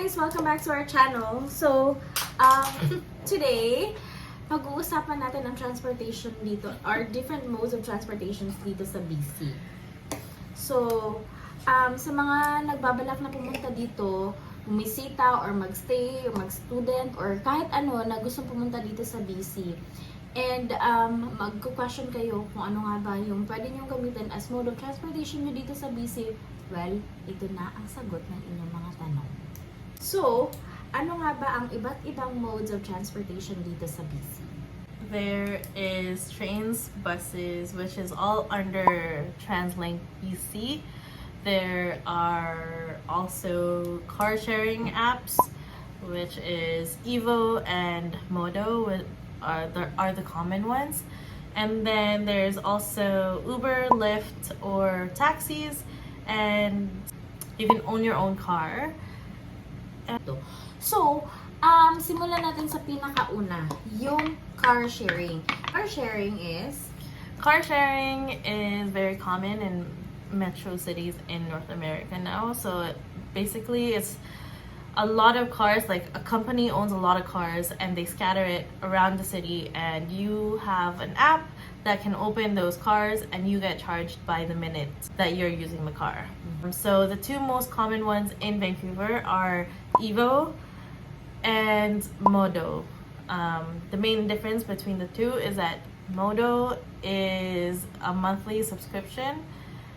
guys! Welcome back to our channel. So, today, pag-uusapan natin ang transportation dito, or different modes of transportations dito sa BC. So, sa mga nagbabalak na pumunta dito, bumisita, or magstay, or mag-student, or kahit ano na gustong pumunta dito sa BC. And magko-question kayo kung ano nga ba yung pwede nyo gamitin as mode of transportation nyo dito sa BC. Well, ito na ang sagot ng inyong mga tanong. So, ano nga ba ang iba't ibang modes of transportation dito sa BC? There is trains, buses, which is all under TransLink BC. There are also car sharing apps, which is Evo and Modo, are the common ones. And then there's also Uber, Lyft, or taxis, and you can own your own car. So, simulan natin sa pinakauna, yung car sharing. Car sharing is very common in metro cities in North America now. So basically it's a lot of cars, like a company owns a lot of cars and they scatter it around the city, and you have an app that can open those cars and you get charged by the minute that you're using the car. So the two most common ones in Vancouver are Evo and Modo. The main difference between the two is that Modo is a monthly subscription,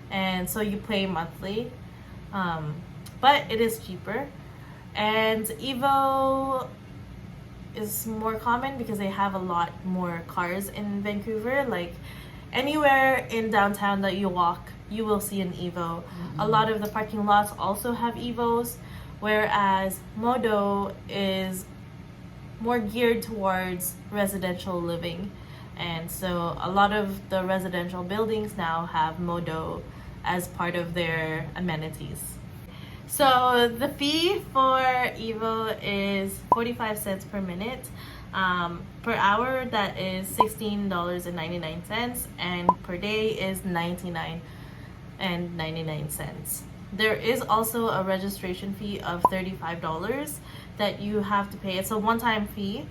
and so you pay monthly, but it is cheaper. And Evo is more common because they have a lot more cars in Vancouver. Like anywhere in downtown that you walk, you will see an Evo. A lot of the parking lots also have Evos, whereas Modo is more geared towards residential living. And so a lot of the residential buildings now have Modo as part of their amenities. So the fee for Evo is 45 cents per minute. Per hour, that is $16.99, and per day is $99.99. There is also a registration fee of $35 that you have to pay. It's a one-time fee,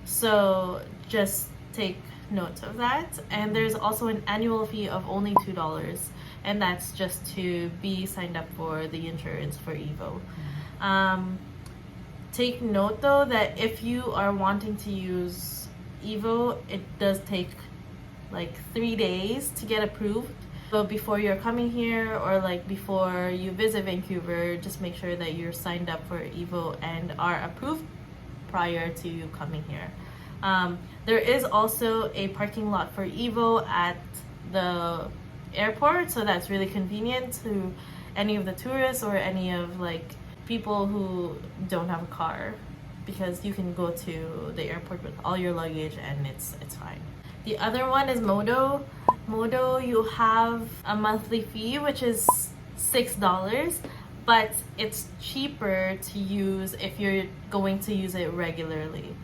so just take note of that. And there's also an annual fee of only $2, and that's just to be signed up for the insurance for Evo. Take note though that if you are wanting to use Evo, it does take like 3 days to get approved. So before you're coming here, or like before you visit Vancouver, just make sure that you're signed up for Evo and are approved prior to you coming here. There is also a parking lot for Evo at the airport, so that's really convenient to any of the tourists or any of like people who don't have a car, because you can go to the airport with all your luggage and it's fine. The other one is Modo. Modo, you have a monthly fee, which is $6, but it's cheaper to use if you're going to use it regularly.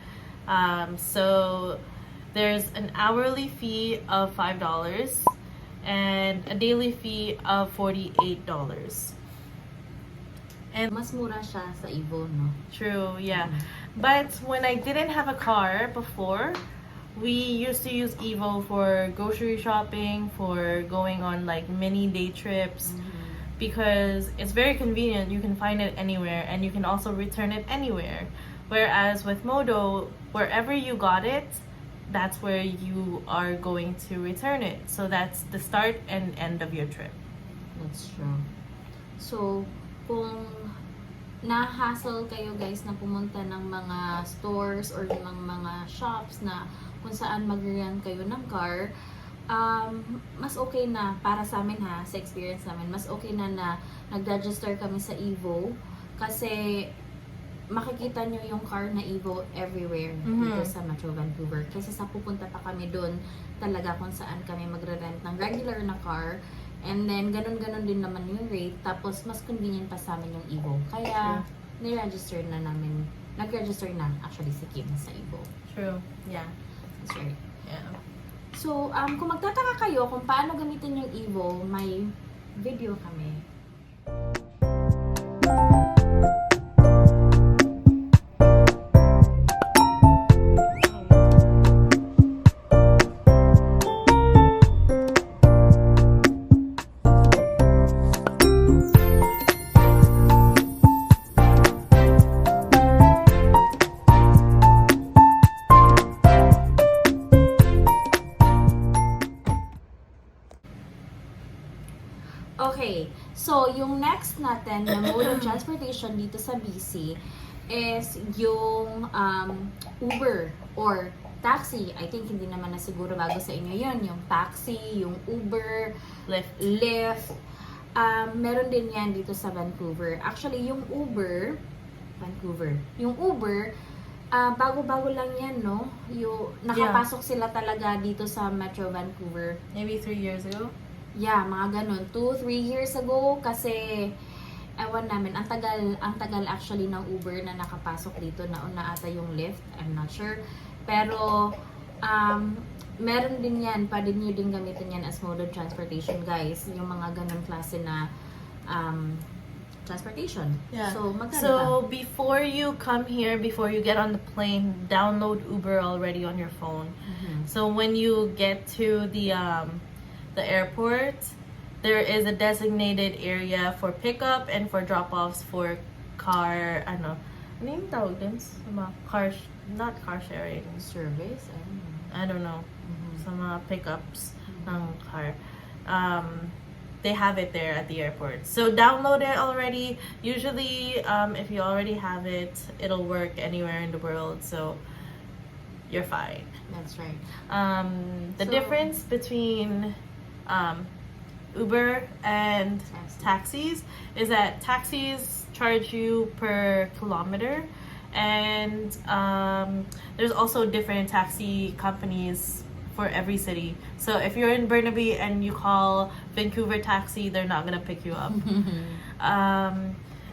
So there's an hourly fee of $5 and a daily fee of $48. And mas mura siya sa Evo, no? true, yeah. But when I didn't have a car before, we used to use Evo for grocery shopping, for going on like mini day trips, because it's very convenient. You can find it anywhere, and you can also return it anywhere. Whereas with Modo, wherever you got it, that's where you are going to return it. So that's the start and end of your trip. That's true. So, kung na-hassle kayo guys na pumunta ng mga stores or ng mga shops na kung saan mag-rent kayo ng car, mas okay na para sa amin sa experience namin, mas okay na nag-register kami sa Evo, kasi makikita nyo yung car na Evo everywhere dito sa Metro Vancouver. Kasi sa pupunta pa kami doon talaga kung saan kami magre-rent ng regular na car. And then, ganun-ganun din naman yung rate. Tapos, mas convenient pa sa amin yung Evo. Kaya, nag-register na actually si Kim sa Evo. True, yeah. That's right. Yeah. So, kung magtataka kayo kung paano gamitin yung Evo, may video kami. So, yung next natin na mode of transportation dito sa BC is yung Uber or taxi. I think hindi naman na siguro bago sa inyo yun. Yung taxi, yung Uber, Lyft. Meron din yan dito sa Vancouver. Actually, yung Uber, bago-bago lang yan, no? Nakapasok sila talaga dito sa Metro Vancouver. Maybe 3 years ago? Yeah, mga ganun. 2-3 years ago kasi ewan namin, ang tagal actually ng Uber na nakapasok dito. Nauna ata yung Lyft, I'm not sure. Pero meron din yan, pwede nyo din gamitin yan as mode of transportation, guys. Yung mga ganun klase na transportation. Yeah. So, before you come here, before you get on the plane, download Uber already on your phone. Mm-hmm. So when you get to the airport, there is a designated area for pickup and for drop-offs for car, ano yung tawag din? Not car sharing. Service? I don't know. Mm-hmm. Sa mga pickups ng car. They have it there at the airport. So download it already. Usually, if you already have it, it'll work anywhere in the world. So you're fine. That's right. The difference between Uber and taxis is that taxis charge you per kilometer, and there's also different taxi companies for every city. So if you're in Burnaby and you call Vancouver taxi, they're not gonna pick you up.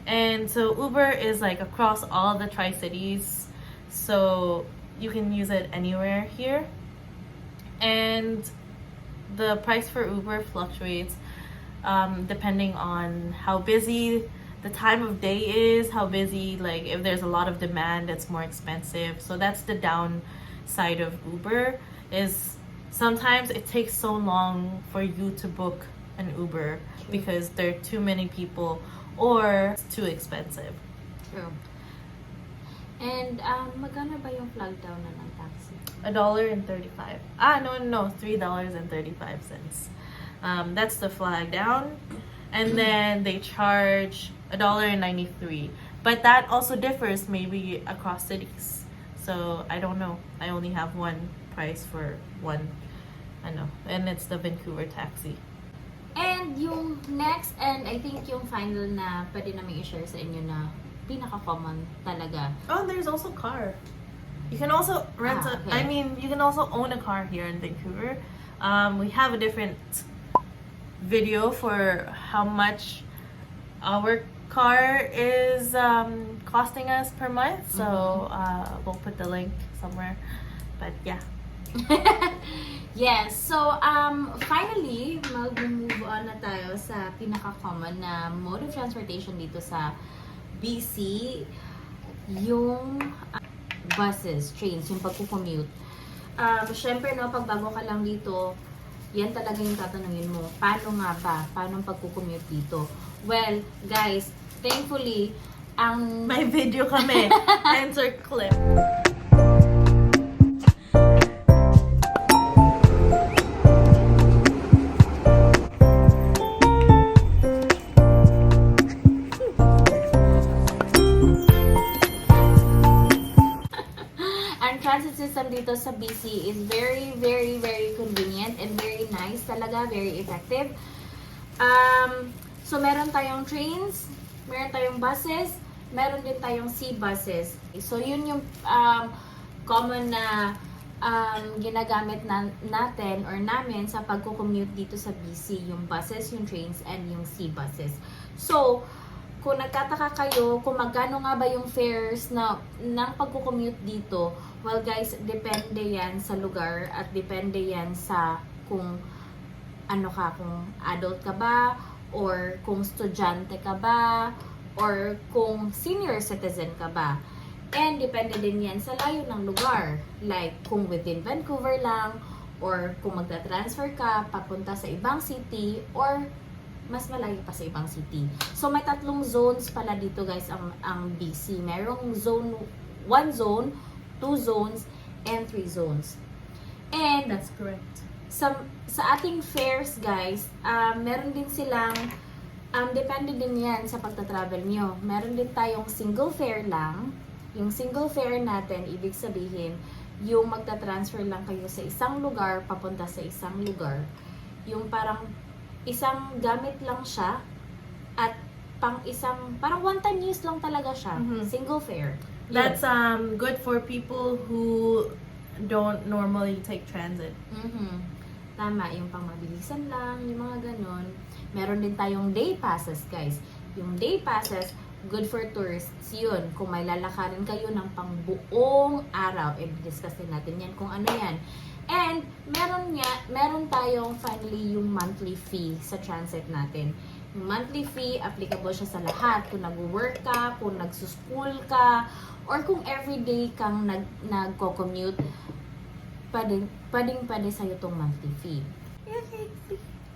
And so Uber is like across all the Tri-Cities, so you can use it anywhere here. And the price for Uber fluctuates depending on how busy the time of day is, how busy, like if there's a lot of demand, it's more expensive. So that's the downside of Uber, is sometimes it takes so long for you to book an Uber because there are too many people or it's too expensive. True. And magkano ba yung flag down na ng taxi? $1.35. No, $3.35. That's the flag down, and then they charge $1.93. But that also differs maybe across cities. So I don't know. I only have one price for one. I know, and it's the Vancouver taxi. And yung next, and I think yung final na pwede namin i-share sa inyo na pinaka-common talaga. Oh, there's also car. You can also rent you can also own a car here in Vancouver. We have a different video for how much our car is costing us per month. So we'll put the link somewhere. But yeah. Yes. So finally, mag-move on na tayo sa pinaka-common na mode of transportation dito sa BC, yung buses, trains, yung pagko-commute. Syempre, no, pag bago ka lang dito, yan talaga yung tatanungin mo. Paano nga ba? Paano ang pagko-commute dito? Well, guys, thankfully, may video kami. Answer clip. Transit system dito sa BC is very, very, very convenient and very nice talaga, very effective. So, meron tayong trains, meron tayong buses, meron din tayong sea buses. So, yun yung common na ginagamit natin or namin sa pagko-commute dito sa BC, yung buses, yung trains, and yung sea buses. So, kung nagtataka kayo kung magkano nga ba yung fares ng pagko-commute dito, well guys, depende yan sa lugar at depende yan sa kung kung adult ka ba, or kung estudyante ka ba, or kung senior citizen ka ba. And depende din yan sa layo ng lugar. Like, kung within Vancouver lang, or kung magta-transfer ka papunta sa ibang city, or mas malayo pa sa ibang city. So, may 3 zones pala dito guys ang BC. Merong 1 zone, 2 zones, and 3 zones. And that's correct. Sa ating fares guys, meron din silang Depende din yan sa pagta-travel nyo. Meron din tayong single fare lang. Yung single fare natin, ibig sabihin, yung magta-transfer lang kayo sa isang lugar, papunta sa isang lugar. Yung parang isang gamit lang siya, at parang one-time use lang talaga siya. Single fare. Yun. That's good for people who don't normally take transit. Tama, yung pang mabilisan lang, yung mga ganon. Meron din tayong day passes, guys. Yung day passes, good for tourists yun. Kung may lalakarin kayo ng pang buong araw, i-discuss din natin yan kung ano yan. And, meron tayong finally yung monthly fee sa transit natin. Yung monthly fee, applicable siya sa lahat. Kung nag-work ka, kung nagsuschool ka, or kung everyday kang nag-co-commute, pwede sa'yo tong monthly fee.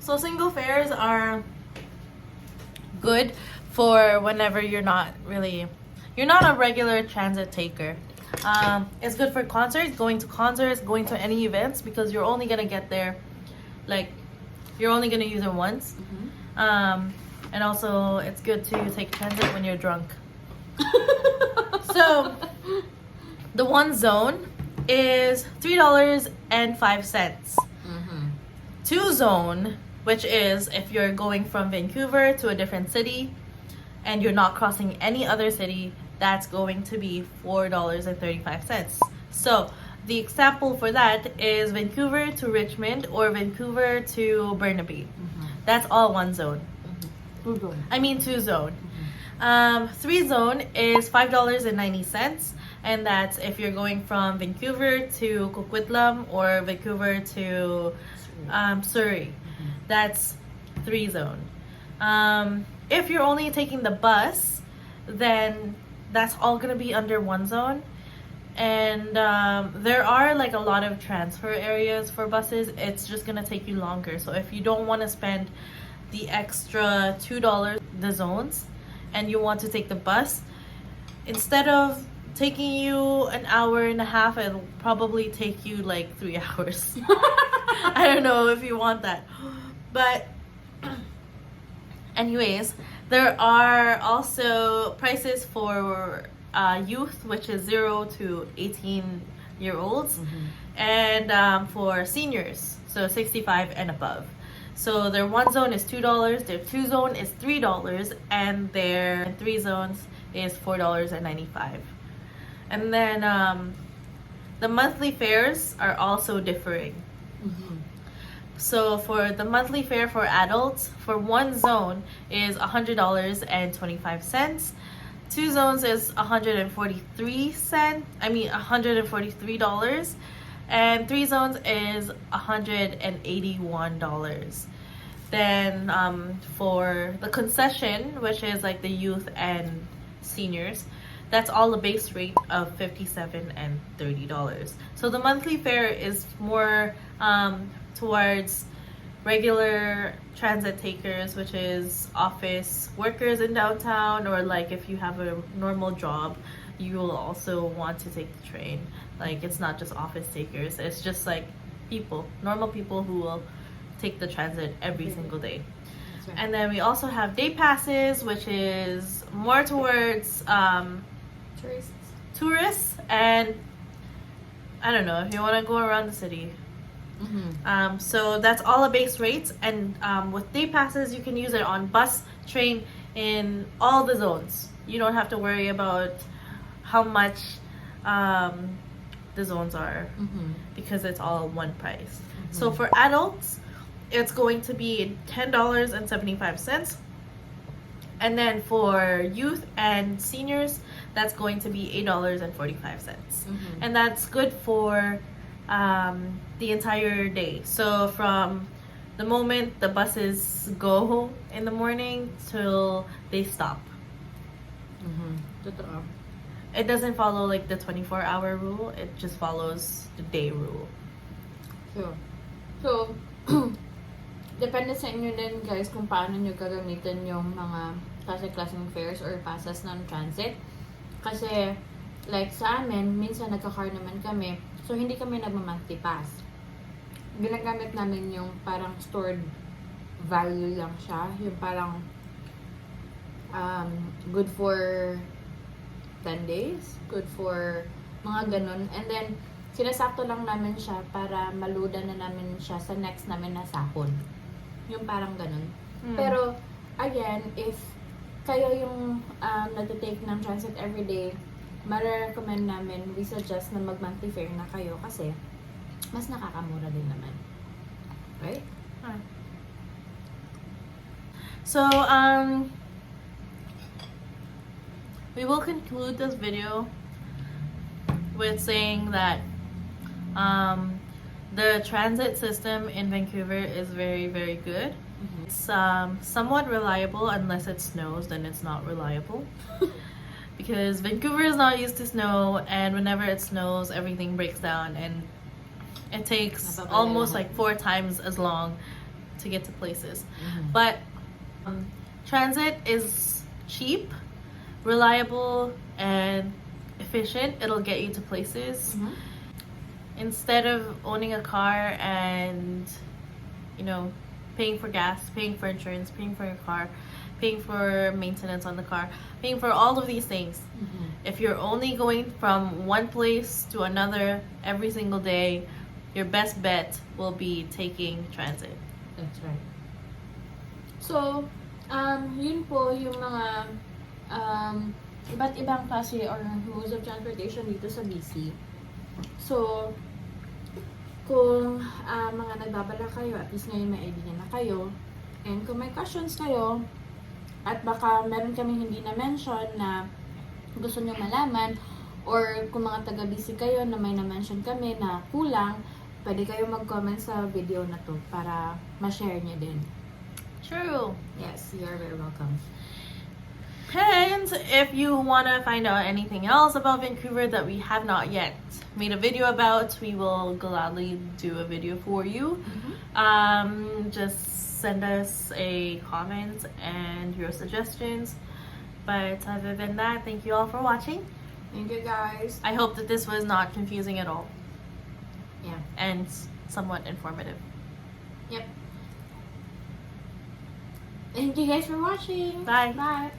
So single fares are good for whenever you're not a regular transit taker. It's good for concerts, going to any events, because you're only gonna get there, like, you're only gonna use it once. And also it's good to take transit when you're drunk. So the one zone is $3.05. Two zone, which is if you're going from Vancouver to a different city and you're not crossing any other city, that's going to be $4.35. So the example for that is Vancouver to Richmond or Vancouver to Burnaby. That's all one zone. Two zone. Three zone is $5.90, and that's if you're going from Vancouver to Coquitlam or Vancouver to Surrey. That's three zone. If you're only taking the bus, then that's all gonna be under one zone. And there are like a lot of transfer areas for buses. It's just gonna take you longer. So if you don't want to spend the extra $2 the zones and you want to take the bus, instead of taking you an hour and a half, it'll probably take you like 3 hours. I don't know if you want that. But anyways, there are also prices for youth, which is 0 to 18-year-olds, and for seniors, so 65 and above. So their one zone is $2, their two zone is $3, and their three zones is $4.95. And then the monthly fares are also differing. So for the monthly fare for adults, for one zone is $100.25. Two zones is $143, and three zones is $181. Then for the concession, which is like the youth and seniors, that's all the base rate of $57 and $30. So the monthly fare is more towards regular transit takers, which is office workers in downtown, or like if you have a normal job, you will also want to take the train. Like, it's not just office takers, it's just like normal people who will take the transit every single day. Right. And then we also have day passes, which is more towards tourists, and I don't know, if you want to go around the city. So that's all the base rates, and with day passes you can use it on bus, train, in all the zones. You don't have to worry about how much the zones are, because it's all one price. So for adults, it's going to be $10.75, and then for youth and seniors, that's going to be $8.45, and that's good for the entire day. So from the moment the buses go in the morning till they stop. It doesn't follow like the 24-hour rule, it just follows the day rule. So depende sa inyo din, guys, kung paano nyo gagamitin yung mga klase-klaseng fares or passes ng transit. Kasi like sa amin, minsan nagka-car naman kami, so hindi kami nagma-monthly pass. Ginagamit namin yung parang stored value lang siya, yung parang good for 10 days, good for mga ganun. And then, sinasakto lang namin siya para maludan na namin siya sa next namin na sahod. Yung parang ganun. Pero, again, if kayo yung nag-take ng transit everyday, mare-recommend namin, we suggest na mag-monthly fare na kayo kasi mas nakakamura din naman. Right? So, we will conclude this video with saying that the transit system in Vancouver is very, very good. It's somewhat reliable unless it snows, then it's not reliable. Because Vancouver is not used to snow, and whenever it snows, everything breaks down, and it takes almost like 4 times as long to get to places. But transit is cheap, reliable, and efficient. It'll get you to places. Instead of owning a car and, you know, paying for gas, paying for insurance, paying for your car, paying for maintenance on the car, paying for all of these things. If you're only going from one place to another every single day, your best bet will be taking transit. That's right. So, yun po yung mga iba't ibang klase or modes of transportation dito sa BC. So, kung mga nagbabala kayo, at least ngayon may idea na kayo. And kung may questions kayo, at baka meron kaming hindi na-mention na gusto nyo malaman, or kung mga taga-BC kayo na may na-mention kami na kulang, pwede kayo mag-comment sa video na to para ma-share nyo din. True. Yes, you're very welcome. And if you want to find out anything else about Vancouver that we have not yet made a video about, we will gladly do a video for you. Just send us a comment and your suggestions. But other than that, thank you all for watching. Thank you, guys. I hope that this was not confusing at all. Yeah. And somewhat informative. Yep. Thank you guys for watching. Bye. Bye.